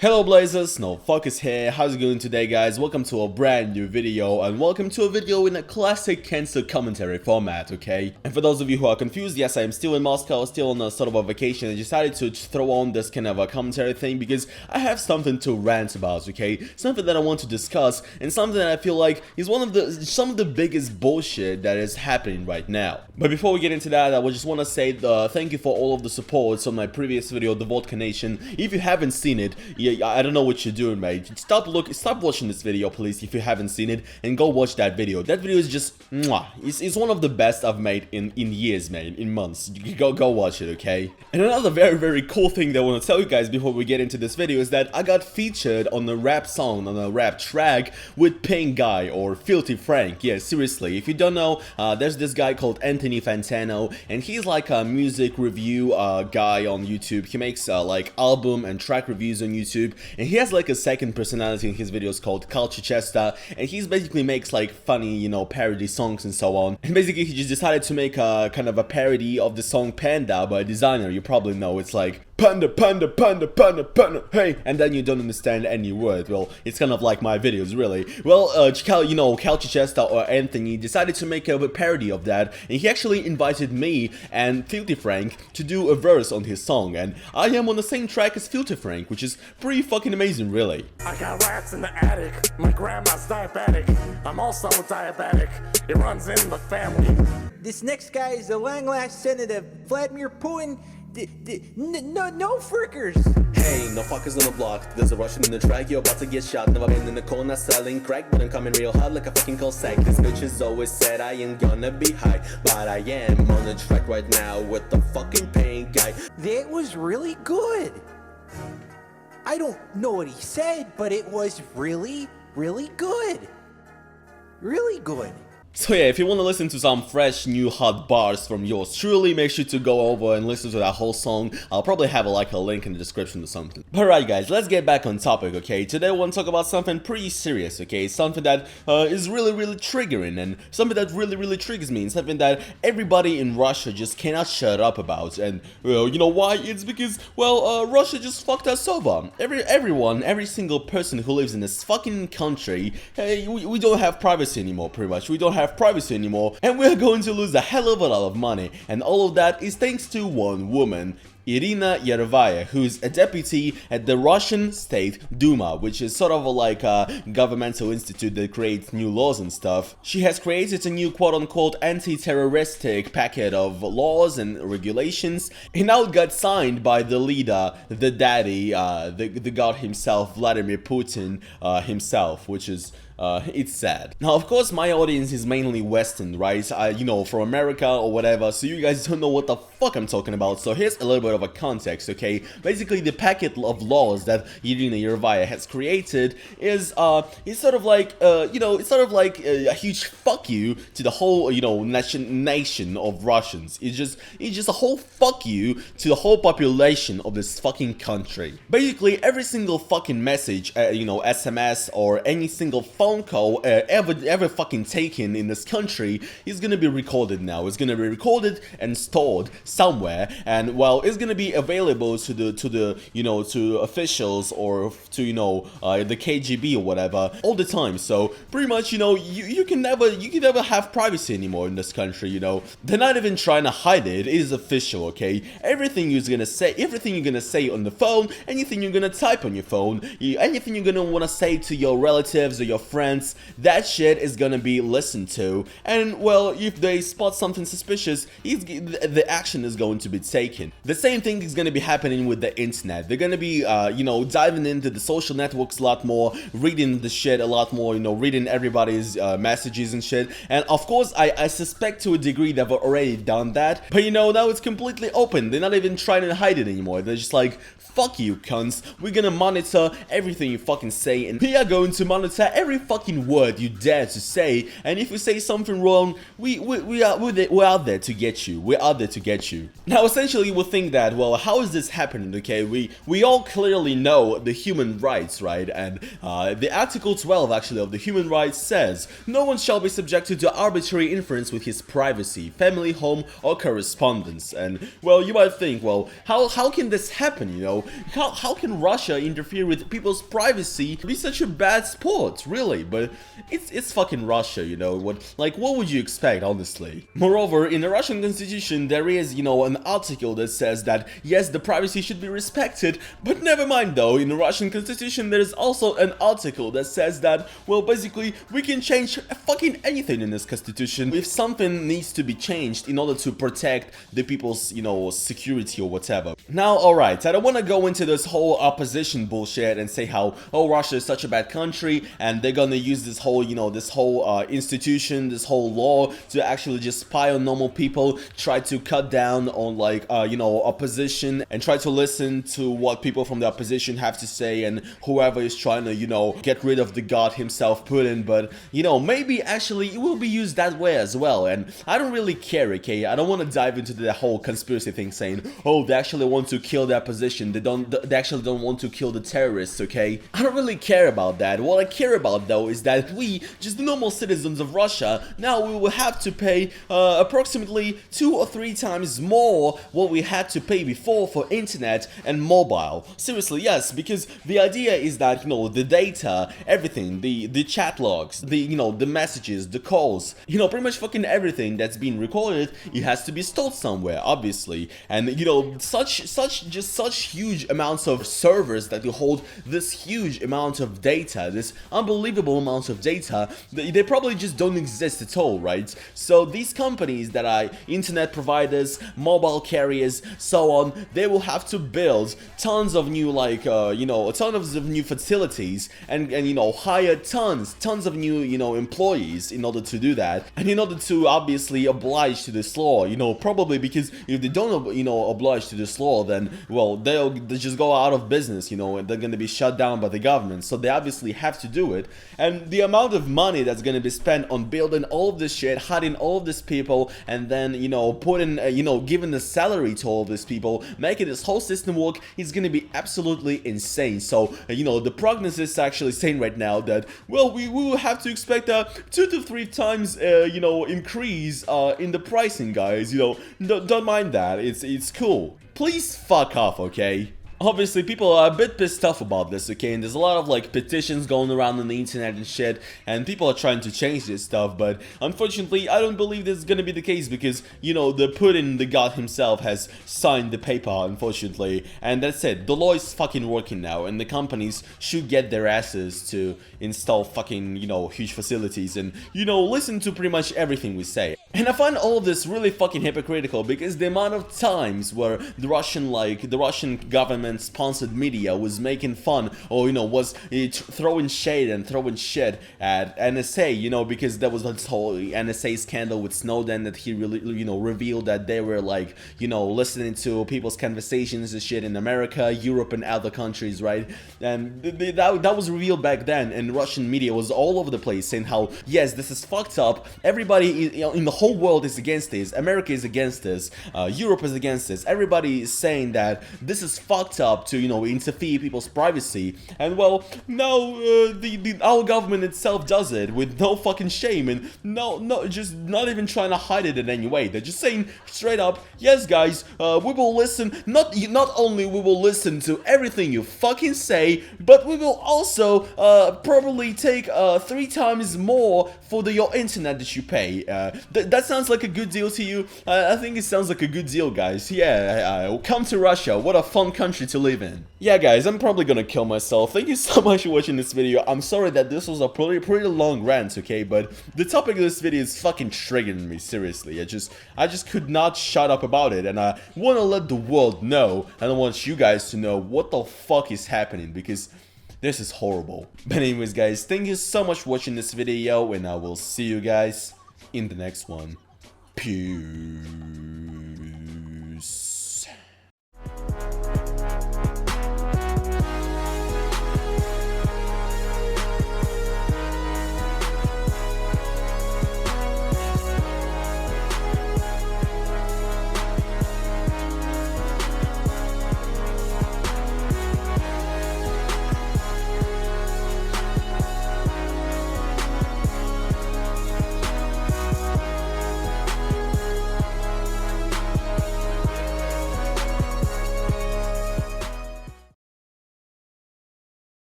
Hello Blazers, no Focus here. How's it going today, guys? Welcome to a brand new video, and welcome to a video in a classic cancel commentary format, okay? And for those of you who are confused, yes, I am still in Moscow, still on a sort of a vacation. I decided to throw on this kind of a commentary thing because I have something to rant about, okay? Something that I want to discuss, and something that I feel like is some of the biggest bullshit that is happening right now. But before we get into that, I would just want to say thank you for all of the support on my previous video, The Vodka Nation. If you haven't seen it, I don't know what you're doing, mate. Stop watching this video, please, if you haven't seen it, and go watch that video. That video is just mwah. It's one of the best I've made in years, man, in months. Go watch it, okay? And another very cool thing that I want to tell you guys before we get into this video is that I got featured on a rap song, on a rap track with Pink Guy or Filthy Frank. Yeah, seriously, if you don't know, there's this guy called Anthony Fantano, and he's like a music review guy on YouTube. He makes like album and track reviews on YouTube. And he has like a second personality in his videos called Culture Chester, and he's basically makes like funny, you know, parody songs and so on. And basically he just decided to make a kind of a parody of the song Panda by a designer. You probably know, it's like panda, panda, panda, panda, panda, hey, and then you don't understand any word. Well, it's kind of like my videos, really. Well, you know, Culture Chester or Anthony decided to make a parody of that, and he actually invited me and Filthy Frank to do a verse on his song, and I am on the same track as Filthy Frank, which is pretty fucking amazing, really. I got rats in the attic, my grandma's diabetic, I'm also diabetic, it runs in the family. This next guy is the long-lost Senator Vladimir Putin. No frickers. Hey, no fuckers on the block. There's a Russian in the track, you're about to get shot. Never been in the corner selling crack, but I'm coming real hard like a fucking cold sack. This bitch has always said I ain't gonna be high, but I am on the track right now with the fucking Pink Guy. That was really good. I don't know what he said, but it was really good. Really good. So yeah, if you want to listen to some fresh, new, hot bars from yours truly, make sure to go over and listen to that whole song. I'll probably have a link in the description or something. Alright guys, let's get back on topic, okay? Today I want to talk about something pretty serious, okay? Something that is really triggering, and something that really triggers me, and something that everybody in Russia just cannot shut up about. And you know why? It's because, well, Russia just fucked us over. Every single person who lives in this fucking country, hey, we don't have privacy anymore, pretty much. We don't have privacy anymore, and we're going to lose a hell of a lot of money, and all of that is thanks to one woman, Irina Yerovaya, who's a deputy at the Russian State Duma, which is sort of like a governmental institute that creates new laws and stuff. She has created a new quote-unquote anti-terroristic packet of laws and regulations, and now it got signed by the leader, the daddy, the god himself, Vladimir Putin himself, which is it's sad. Now, of course, my audience is mainly Western, right? You know, from America or whatever, so you guys don't know what the fuck I'm talking about. So here's a little bit of a context, okay? Basically, the packet of laws that Irina Yerovaya has created is sort of like, you know, it's sort of like a huge fuck you to the whole, you know, nation of Russians. It's just a whole fuck you to the whole population of this fucking country. Basically, every single fucking message, you know, SMS or any single phone call ever fucking taken in this country is gonna be recorded now. It's gonna be recorded and stored somewhere, and well, it's gonna be available to the you know, to officials or to, you know, the KGB or whatever all the time. So pretty much, you know, you can never have privacy anymore in this country. You know, they're not even trying to hide it. It is official, okay? Everything you're gonna say on the phone, anything you're gonna type on your phone, anything you're gonna wanna say to your relatives or your friends, that shit is gonna be listened to, and well, if they spot something suspicious, the action is going to be taken. The same thing is gonna be happening with the internet. They're gonna be you know, diving into the social networks a lot more, reading the shit a lot more, you know, reading everybody's messages and shit. And of course, I suspect to a degree they've already done that, but you know, now it's completely open. They're not even trying to hide it anymore. They're just like, fuck you, cunts. We're gonna monitor everything you fucking say, and we are going to monitor every fucking word you dare to say. And if you say something wrong, we're out there to get you. We're out there to get you. Now, essentially, we think that, well, how is this happening, okay? We all clearly know the human rights, right? And the Article 12, actually, of the human rights says, no one shall be subjected to arbitrary interference with his privacy, family, home, or correspondence. And, well, you might think, well, how can this happen, you know? How can Russia interfere with people's privacy? Be such a bad sport, really? But it's fucking Russia, you know? What would you expect, honestly? Moreover, in the Russian constitution, there is, you know, an article that says that, yes, the privacy should be respected, but never mind though, in the Russian constitution, there is also an article that says that, well, basically, we can change fucking anything in this constitution if something needs to be changed in order to protect the people's, you know, security or whatever. Now, alright, I don't want to go into this whole opposition bullshit and say how, oh, Russia is such a bad country, and they're gonna use this whole, you know, this whole institution, this whole law to actually just spy on normal people, try to cut down on, like, you know, opposition, and try to listen to what people from the opposition have to say, and whoever is trying to, you know, get rid of the god himself, Putin. But, you know, maybe actually it will be used that way as well, and I don't really care, okay? I don't want to dive into the whole conspiracy thing saying, oh, they actually want to kill the opposition, they actually don't want to kill the terrorists, okay? I don't really care about that. What I care about, though, is that we, just the normal citizens of Russia, now we will have to pay approximately 2 or 3 times more what we had to pay before for internet and mobile. Seriously, yes, because the idea is that, you know, the data, everything, the chat logs, the, you know, the messages, the calls, you know, pretty much fucking everything that's been recorded, it has to be stored somewhere, obviously. And, you know, such huge amounts of servers that will hold this huge amount of data, this unbelievable amount of data, they probably just don't exist at all, right? So these companies that are internet providers, mobile carriers, so on, they will have to build tons of new, like, you know, tons of new facilities, and you know, hire tons of new, you know, employees in order to do that, and in order to obviously oblige to this law, you know, probably because if they don't, you know, oblige to this law, then, well, they'll just go out of business, you know, and they're gonna be shut down by the government, so they obviously have to do it. And the amount of money that's gonna be spent on building all of this shit, hiring all of these people, and then, you know, putting, you know, giving the salary to all of these people, making this whole system work, is gonna be absolutely insane. So, you know, the prognosis is actually saying right now that, well, we will have to expect a 2 to 3 times, you know, increase in the pricing, guys. You know, don't mind that. It's cool. Please fuck off, okay? Obviously, people are a bit pissed off about this, okay, and there's a lot of, like, petitions going around on the internet and shit, and people are trying to change this stuff, but unfortunately, I don't believe this is gonna be the case because, you know, the Putin, the god himself, has signed the paper, unfortunately, and that's it. The law is fucking working now, and the companies should get their asses to install fucking, you know, huge facilities and, you know, listen to pretty much everything we say. And I find all of this really fucking hypocritical because the amount of times where the Russian government-sponsored media was making fun, or, you know, was throwing shade and throwing shit at NSA, you know, because there was this whole NSA scandal with Snowden that he really, you know, revealed that they were, like, you know, listening to people's conversations and shit in America, Europe, and other countries, right? And that was revealed back then, and Russian media was all over the place saying how, yes, this is fucked up, everybody, you know, in the whole world is against this, America is against this, Europe is against this, everybody is saying that this is fucked up to, you know, interfere people's privacy, and, well, now our government itself does it with no fucking shame, and just not even trying to hide it in any way. They're just saying straight up, yes, guys, we will listen, not only we will listen to everything you fucking say, but we will also probably take 3 times more for your internet that you pay. That sounds like a good deal to you? I think it sounds like a good deal, guys. Yeah, come to Russia. What a fun country to live in. Yeah, guys, I'm probably gonna kill myself. Thank you so much for watching this video. I'm sorry that this was a pretty long rant, okay? But the topic of this video is fucking triggering me, seriously. I just could not shut up about it, and I want to let the world know, and I want you guys to know what the fuck is happening, because this is horrible. But anyways, guys, thank you so much for watching this video, and I will see you guys in the next one. Peace.